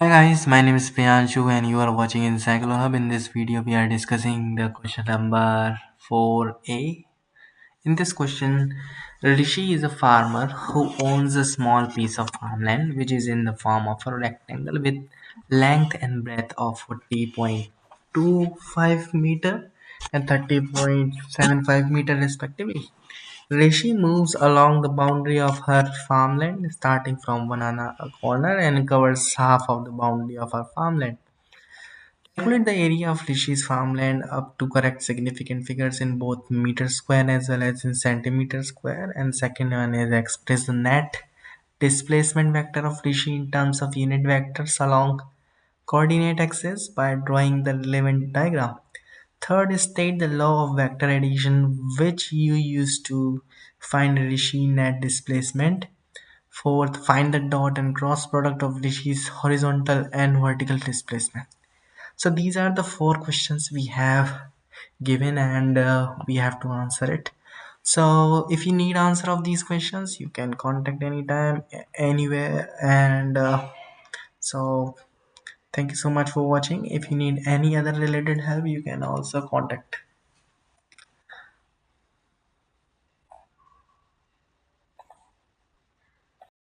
Hi guys, my name is Priyanshu and you are watching Encyclo Hub. In this video, we are discussing the question number 4a. In this question, Rishi is a farmer who owns a small piece of farmland which is in the form of a rectangle with length and breadth of 40.25 meter and 30.75 meter respectively. Rishi moves along the boundary of her farmland, starting from one corner and covers half of the boundary of her farmland. Calculate the area of Rishi's farmland up to correct significant figures in both meter square as well as in centimeter square. And second one is express the net displacement vector of Rishi in terms of unit vectors along coordinate axis by drawing the relevant diagram. Third is state the law of vector addition which you use to find Rishi net displacement. Fourth, find the dot and cross product of Rishi's horizontal and vertical displacement. So these are the four questions we have given and we have to answer it. So if you need answer of these questions, you can contact anytime, anywhere, and so thank you so much for watching. If you need any other related help, you can also contact.